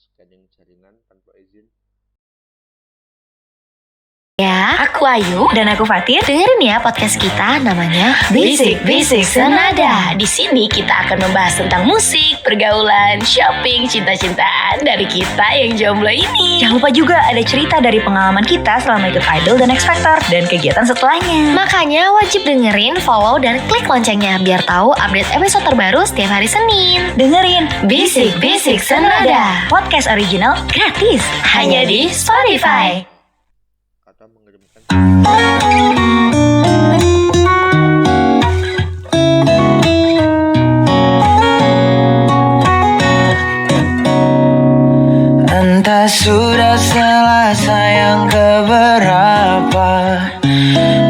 scanning jaringan tanpa izin. Ya, aku Ayu dan aku Fatir. dengerin ya podcast kita namanya Bisik-bisik Senada. Di sini kita akan membahas tentang musik, pergaulan, shopping, cinta-cintaan dari kita yang jomblo ini. Jangan lupa juga ada cerita dari pengalaman kita selama ikut Idol dan X Factor dan kegiatan setelahnya. Makanya wajib dengerin, follow, dan klik loncengnya biar tahu update episode terbaru setiap hari Senin. Dengerin Bisik-bisik Senada. podcast original gratis Hanya di Spotify. Atau mengirimkan Entah sudah selesai yang keberapa,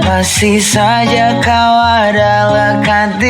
masih saja kau ada lekat di